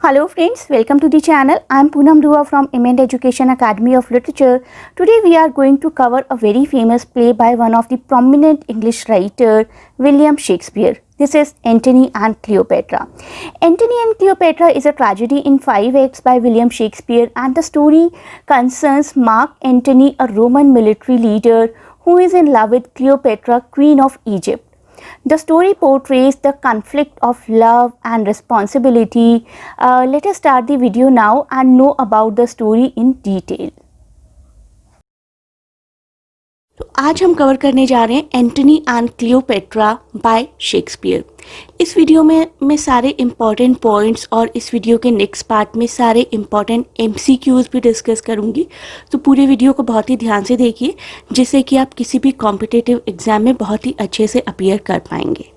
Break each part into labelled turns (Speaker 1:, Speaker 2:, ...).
Speaker 1: Hello friends, welcome to the channel. I am Poonam Dua from Imend Education Academy of Literature. Today we are going to cover a very famous play by one of the prominent English writer, William Shakespeare. This is Antony and Cleopatra. Antony and Cleopatra is a tragedy in 5 acts by William Shakespeare, and the story concerns Mark Antony, a Roman military leader who is in love with Cleopatra, Queen of Egypt. The story portrays the conflict of love and responsibility. Let us start the video now and know about the story in detail. तो आज हम cover करने जा रहे हैं Antony and Cleopatra bye Shakespeare. इस video में मैं सारे इम्पॉर्टेंट पॉइंट्स और इस वीडियो के नेक्स्ट पार्ट में सारे इम्पॉर्टेंट एमसीक्यूज भी डिस्कस करूंगी। तो पूरे वीडियो को बहुत ही ध्यान से देखिए, जिससे कि आप किसी भी कॉम्पिटिटिव एग्जाम में बहुत ही अच्छे से अपीयर कर पाएंगे।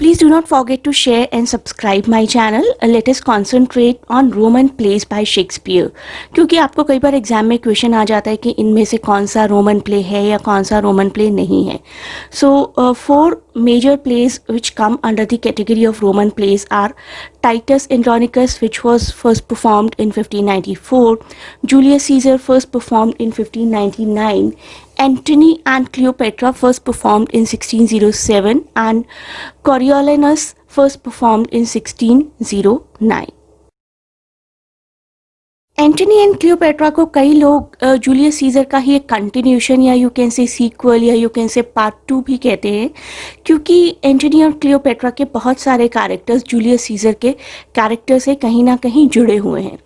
Speaker 1: Please do not forget to share and subscribe my channel. Let us concentrate on Roman plays by Shakespeare. क्योंकि आपको कई बार एग्जाम में क्वेश्चन आ जाता है कि इनमें से कौन सा रोमन प्ले है या कौन सा रोमन प्ले नहीं है। So four major plays which come under the category of Roman plays are Titus Andronicus, which was first performed in 1594, Julius Caesar first performed in 1599, Antony and Cleopatra first performed in 1607, and Coriolanus first performed in 1609. Antony and Cleopatra को कई लोग Julius Caesar का ही एक continuation या you can say sequel या you can say part 2 भी कहते हैं, क्योंकि एंटनी और क्लियोपेट्रा के बहुत सारे कैरेक्टर्स जूलियस सीजर के कैरेक्टर से कहीं ना कहीं जुड़े हुए हैं।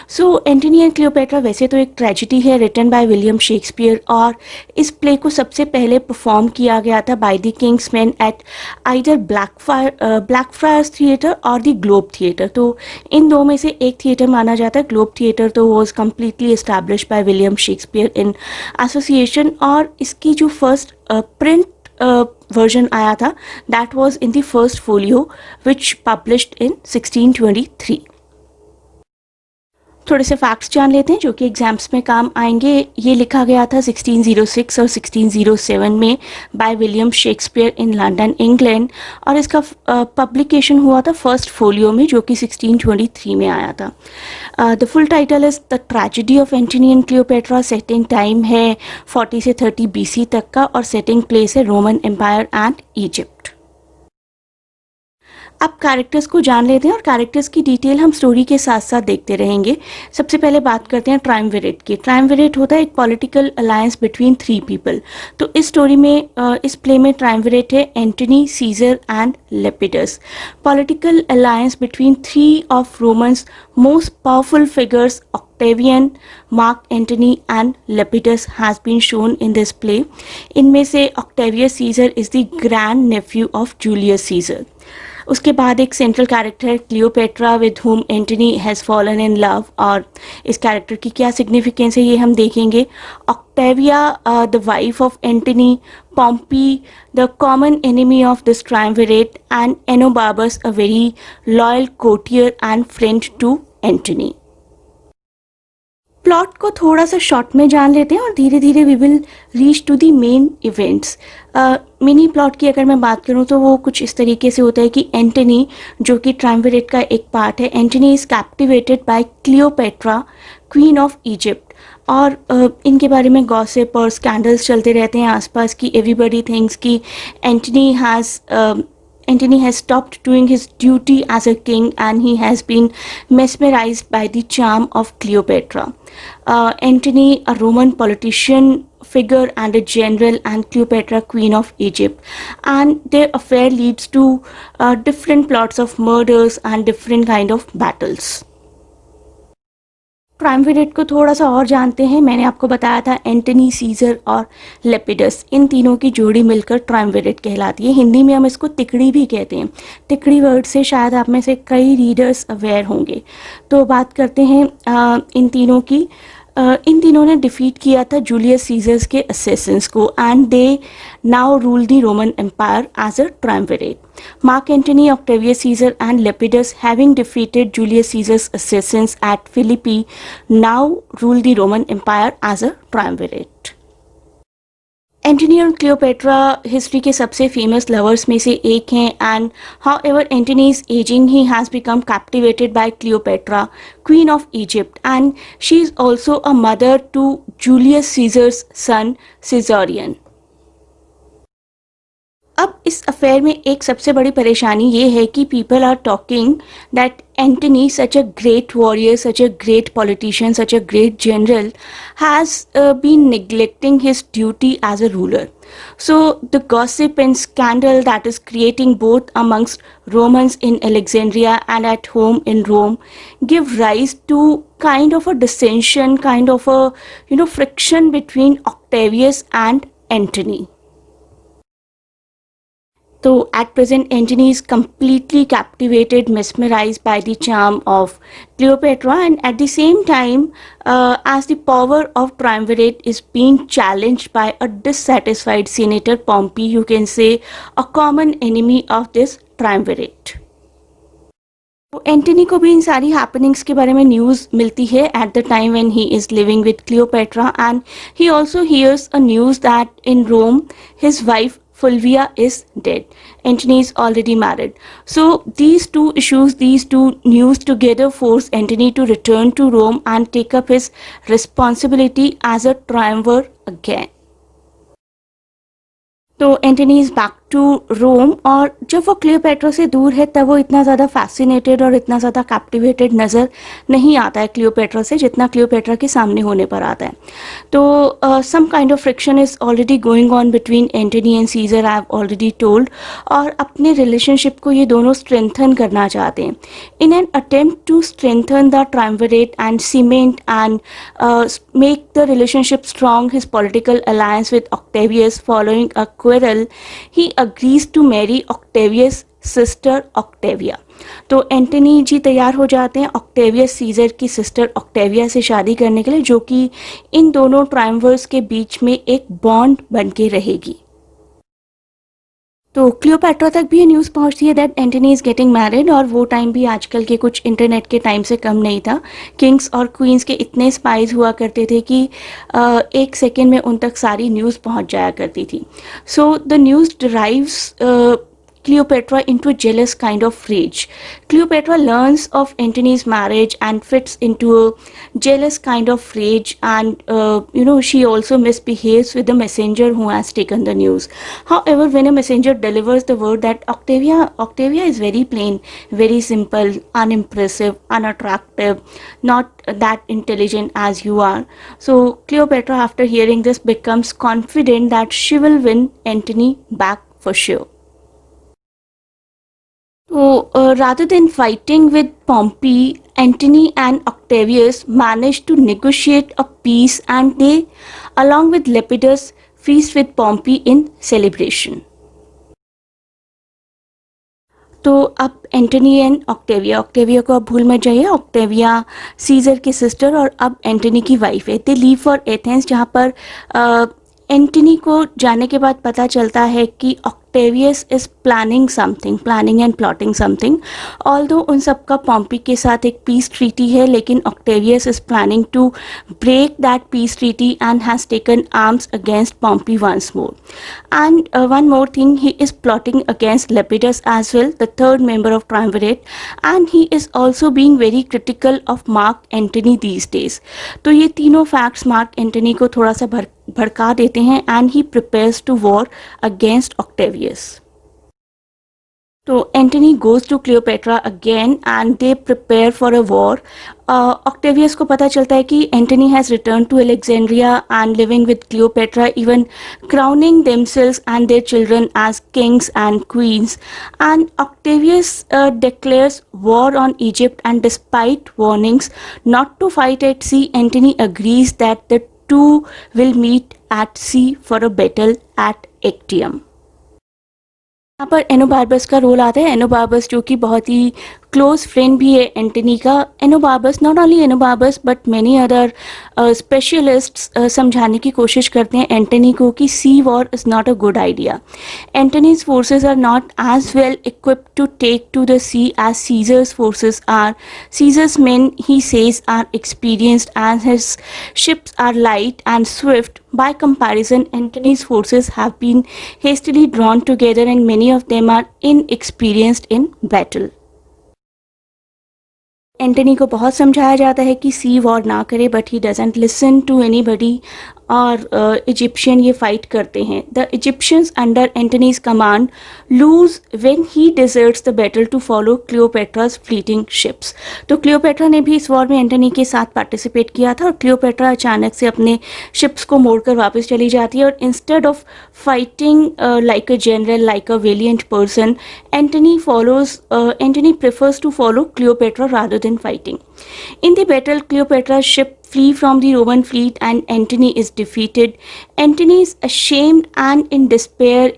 Speaker 1: सो एंटनी एंड क्लियोपेट्रा वैसे तो एक ट्रेजेडी है रिटन बाय विलियम शेक्सपियर, और इस प्ले को सबसे पहले परफॉर्म किया गया था by the king's men at either Blackfriars theatre और द ग्लोब थिएटर। तो इन दो में से एक थिएटर माना जाता है। ग्लोब थिएटर तो was completely established by William Shakespeare in association, और इसकी जो फर्स्ट प्रिंट वर्जन आया था that was in the first folio which published in 1623. थोड़े से फैक्ट्स जान लेते हैं जो कि एग्जाम्स में काम आएंगे। ये लिखा गया था 1606 और 1607 में by William Shakespeare in London England, और इसका पब्लिकेशन हुआ था फर्स्ट फोलियो में जो कि 1623 में आया था। The full title is the tragedy of Antony and Cleopatra. Setting time है 40 से 30 BC तक का, और सेटिंग प्लेस है रोमन एम्पायर एंड इजिप्ट। अब कैरेक्टर्स को जान लेते हैं और कैरेक्टर्स की डिटेल हम स्टोरी के साथ साथ देखते रहेंगे। सबसे पहले बात करते हैं ट्रायमविरेट की। ट्रायमविरेट होता है एक पॉलिटिकल अलायंस बिटवीन 3 पीपल। तो इस स्टोरी में इस प्ले में ट्रायमविरेट है Antony, Caesar and Lepidus. Political alliance between 3 of Romans most powerful figures Octavian, Mark Antony and Lepidus has been shown in this play. इनमें से Octavius Caesar is the grand nephew of Julius Caesar. उसके बाद एक central character है Cleopatra with whom Antony has fallen in love, और इस character की क्या सिग्निफिकेंस है ये हम देखेंगे। Octavia the wife of Antony, Pompey the common enemy of this triumvirate, and Enobarbus a very loyal courtier and friend to Antony. Plot को थोड़ा सा शॉर्ट में जान लेते हैं और धीरे धीरे we will reach to the main events. Mini plot की अगर मैं बात करूं तो वो कुछ इस तरीके से होता है कि एंटनी, जो कि ट्रायमविरेट का एक पार्ट है, Antony is captivated by Cleopatra, queen of Egypt, और इनके बारे में गॉसिप और स्कैंडल्स चलते रहते हैं आसपास की। एवरीबडी थिंक्स कि Antony has stopped doing his duty as a king and he has been mesmerized by the charm of Cleopatra. Antony, a Roman politician figure and a general, and Cleopatra, queen of Egypt, and their affair leads to different plots of murders and different kind of battles. ट्रायमविरेट को थोड़ा सा और जानते हैं। मैंने आपको बताया था एंटनी, सीजर और लेपिडस, इन तीनों की जोड़ी मिलकर ट्रायमविरेट कहलाती है। हिंदी में हम इसको तिकड़ी भी कहते हैं। तिकड़ी वर्ड से शायद आप में से कई रीडर्स अवेयर होंगे। तो बात करते हैं इन तीनों की। इन तीनों ने डिफीट किया था जूलियस सीजर्स के असैसिन्स को, and they now rule the Roman empire as a triumvirate. Mark Antony, Octavius Caesar and Lepidus, having defeated Julius Caesar's assassins at Philippi, now rule the Roman Empire as a triumvirate. Antony और Cleopatra history के सबसे famous lovers में से एक हैं and however Antony is ageing he has become captivated by Cleopatra queen of Egypt and she is also a mother to Julius Caesar's son Caesarion. अब इस affair में एक सबसे बड़ी परेशानी ये है कि people are talking that Antony such a great warrior, such a great politician, such a great general has been neglecting his duty as a ruler. So the gossip and scandal that is creating both amongst Romans in Alexandria and at home in Rome give rise to kind of a dissension, kind of a friction between Octavius and Antony. So at present, Antony is completely captivated, mesmerized by the charm of Cleopatra, and at the same time, as the power of triumvirate is being challenged by a dissatisfied senator Pompey, you can say a common enemy of this triumvirate. तो Antony को भी इन सारी happenings के बारे में news मिलती है at the time when he is living with Cleopatra and he also hears a news that in Rome his wife Fulvia is dead. Antony is already married. So these two issues, these two news together force Antony to return to Rome and take up his responsibility as a triumvir again. तो Antony is back to रोम और जब वो Cleopatra से दूर है तब वो इतना ज़्यादा फैसिनेटेड और इतना ज़्यादा कैप्टिवेटेड नज़र नहीं आता है क्लियोपेट्रा से जितना क्लियोपेट्रा के सामने होने पर आता है। तो some kind of friction is already going on between Antony and Caesar, I have already told, और अपने रिलेशनशिप को ये दोनों स्ट्रेंथन करना चाहते हैं। In an attempt to strengthen the triumvirate and cement and make the relationship strong, his political alliance with Octavius following a quarrel, he agrees to marry Octavius' sister Octavia. तो Antony जी तैयार हो जाते हैं Octavius Caesar की sister Octavia से शादी करने के लिए, जो कि इन दोनों ट्रायम्वर्स के बीच में एक बॉन्ड बन के रहेगी। तो क्लियोपेट्रा तक भी ये न्यूज़ पहुंचती है that Antony is getting married, और वो टाइम भी आजकल के कुछ इंटरनेट के टाइम से कम नहीं था। किंग्स और क्वींस के इतने स्पाइज हुआ करते थे कि एक सेकेंड में उन तक सारी न्यूज़ पहुंच जाया करती थी। So the news derives Cleopatra into a jealous kind of rage. Cleopatra learns of Antony's marriage and fits into a jealous kind of rage, and she also misbehaves with the messenger who has taken the news. However, when a messenger delivers the word that Octavia is very plain, very simple, unimpressive, unattractive, not that intelligent as you are. So Cleopatra, after hearing this, becomes confident that she will win Antony back for sure. So, rather than fighting with Pompey, Antony and Octavius managed to negotiate a peace, and they, along with Lepidus, feast with Pompey in celebration. तो अब Antony and Octavia को अब भूल मत जाइए, Octavia scissor की sister और अब एंटनी की वाइफ है। दे लीव फॉर एथेंस, जहाँ पर एंटनी को जाने के बाद पता चलता है कि Octavius is planning and plotting something. Although उन सब का पॉम्पी के साथ एक पीस ट्रीटी है, लेकिन Octavius is planning to break that peace treaty and has taken arms against Pompey once more. And one more thing, he is plotting against Lepidus as well, the third member of triumvirate, and he is also being very critical of Mark Antony these days. तो ये तीनों facts mark Antony को थोड़ा सा भड़का देते हैं and he prepares to war against Octavius. तो Antony goes to Cleopatra again and they prepare for a war. Octavius को पता चलता है कि Antony has return to Alexandria and living with Cleopatra, even crowning themselves and their children as kings and queens. And Octavius declares war on Egypt, and despite warnings not to fight at sea, Antony agrees that the two will meet at sea for a battle at Actium. यहाँ पर एनोबार्बस का role आता है। एनोबार्बस जो कि बहुत ही close friend भी है एंटनी का। Enobarbus, not only Enobarbus but many other specialists समझाने की कोशिश करते हैं एंटनी को कि sea war is not a good idea. Antony's forces are not as well equipped to take to the sea as Caesar's forces are. Caesar's men, he says, are experienced and his ships are light and swift. By comparison, Antony's forces have been hastily drawn together and many of them are inexperienced in battle. Antony को बहुत समझाया जाता है कि sea war ना करे but he doesn't listen to anybody और Egyptian ये फाइट करते हैं. The Egyptians under Antony's command lose when he deserts the battle to follow Cleopatra's fleeting ships. तो क्लियोपेट्रा ने भी इस वॉर में एंटनी के साथ पार्टिसिपेट किया था और क्लियोपेट्रा अचानक से अपने शिप्स को मोड़कर वापस चली जाती है और instead of fighting like a general, like a valiant person, Antony prefers to follow Cleopatra rather than fighting. In the battle, Cleopatra's ship flee from the Roman fleet and Antony is defeated. Antony is ashamed and in despair,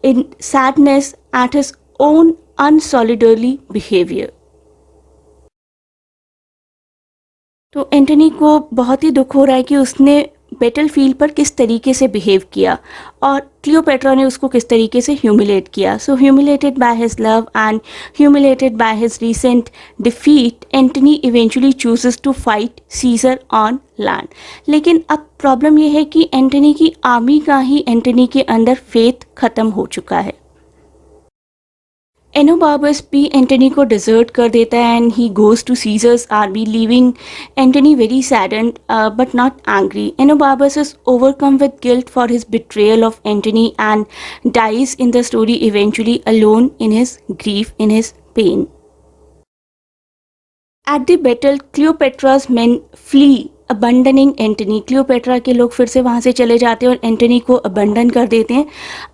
Speaker 1: in sadness at his own unsoldierly behavior. तो Antony को बहुत ही दुख हो रहा है कि उसने battle field पर किस तरीके से बिहेव किया और क्लियोपेट्रा ने उसको किस तरीके से ह्यूमिलेट किया. So humiliated by his love and humiliated by his recent defeat, Antony eventually chooses to fight Caesar on land. लेकिन अब प्रॉब्लम यह है कि एंटनी की आर्मी का ही एंटनी के अंदर फेथ खत्म हो चुका है. एनोबाबस भी एंटनी को डिजर्ट कर देता है and he goes to Caesar's army, leaving Antony very saddened but not angry. Enobarbus is overcome with guilt for his betrayal of Antony and dies in the story eventually alone in his grief, in his pain. At the battle Cleopatra's men flee abandoning Antony. Cleopatra के लोग फिर से वहाँ से चले जाते हैं और एंटनी को अबंडन कर देते हैं.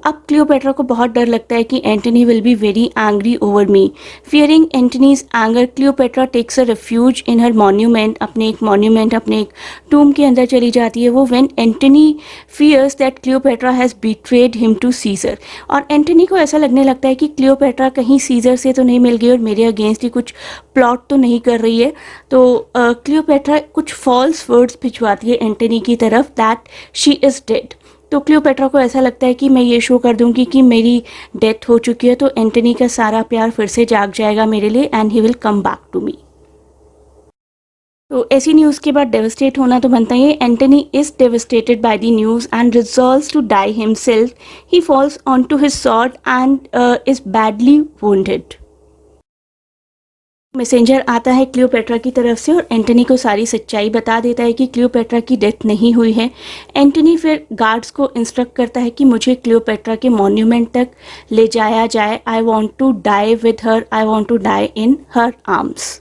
Speaker 1: अब क्लियोपेट्रा को बहुत डर लगता है कि Antony will be very angry over me. Fearing Antony's anger, Cleopatra takes a refuge in her monument. अपने एक मॉन्यूमेंट, अपने एक टूम के अंदर चली जाती है वो. When Antony fears that Cleopatra has betrayed him to Caesar. और एंटनी को ऐसा लगने लगता है कि क्लियोपेट्रा कहीं सीजर से तो नहीं मिल गई और मेरे अगेंस्ट ही कुछ प्लॉट तो नहीं कर रही है. तो क्लियोपेट्रा कुछ फॉल्स वर्ड्स भिजवाती है एंटनी की तरफ दैट शी इज़ डेड. तो क्लियोपेट्रा को ऐसा लगता है कि मैं ये शो कर दूंगी कि मेरी डेथ हो चुकी है तो एंटनी का सारा प्यार फिर से जाग जाएगा मेरे लिए and he will come back to me. तो ऐसी न्यूज़ के बाद डेवस्टेट होना तो बनता ही है. Antony is devastated by the news and resolves to die himself. He falls on to his sword and is badly wounded. Messenger आता है क्लियोपेट्रा की तरफ से और एंटनी को सारी सच्चाई बता देता है कि क्लियोपेट्रा की डेथ नहीं हुई है. एंटनी फिर गार्ड्स को इंस्ट्रक्ट करता है कि मुझे क्लियोपेट्रा के मॉन्यूमेंट तक ले जाया जाए. I want to die with her, I want to die in her arms.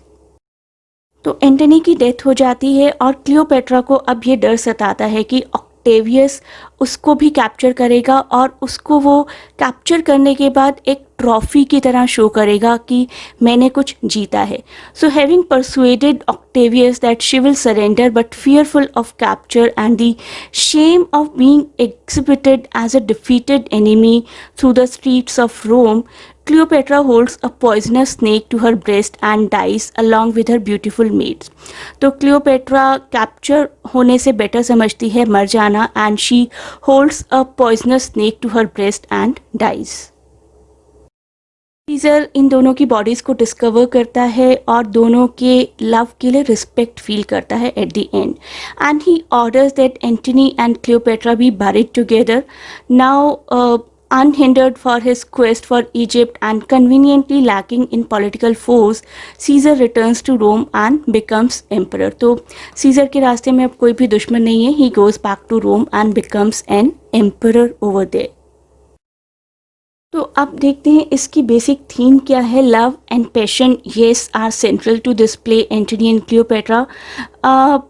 Speaker 1: तो एंटनी की डेथ हो जाती है और क्लियोपेट्रा को अब ये डर सताता है कि ऑक्टेवियस उसको भी कैप्चर करेगा और उसको वो कैप्चर करने के बाद एक ट्रॉफी की तरह शो करेगा कि मैंने कुछ जीता है. So having persuaded Octavius that she will surrender but fearful of capture and the shame of being exhibited as a defeated enemy through the streets of Rome, Cleopatra holds a poisonous snake to her breast and dies along with her beautiful maids. तो Cleopatra capture होने से better समझती है मर जाना and she holds a poisonous snake to her breast and dies. Caesar इन दोनों की बॉडीज़ को डिस्कवर करता है और दोनों के लव के लिए रिस्पेक्ट फील करता है at the end and he orders that Antony and Cleopatra be buried together. Now unhindered for his quest for Egypt and conveniently lacking in political force, Caesar returns to Rome and becomes emperor. तो scissor के रास्ते में अब कोई भी दुश्मन नहीं है. He goes back to Rome and becomes an emperor over there. तो अब देखते हैं इसकी बेसिक थीम क्या है. Love and passion yes are central to this play Antony and Cleopatra,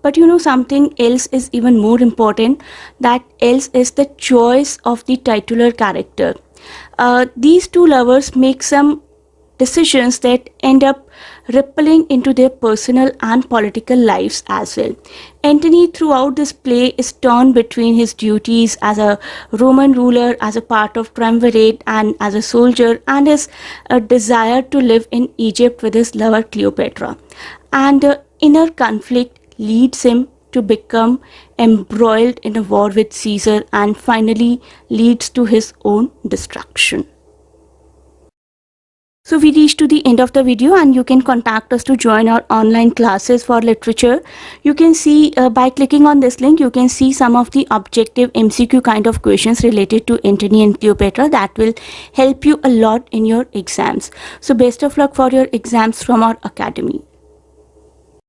Speaker 1: but you know something else is even more important. That else is the choice of the titular character. These two lovers make some decisions that end up rippling into their personal and political lives as well. Antony, throughout this play, is torn between his duties as a Roman ruler, as a part of triumvirate, and as a soldier, and his desire to live in Egypt with his lover Cleopatra. And the inner conflict leads him to become embroiled in a war with Caesar and finally leads to his own destruction. So we reached to the end of the video, and you can contact us to join our online classes for literature. You can see by clicking on this link, you can see some of the objective MCQ kind of questions related to Antony and Cleopatra that will help you a lot in your exams. So best of luck for your exams from our academy.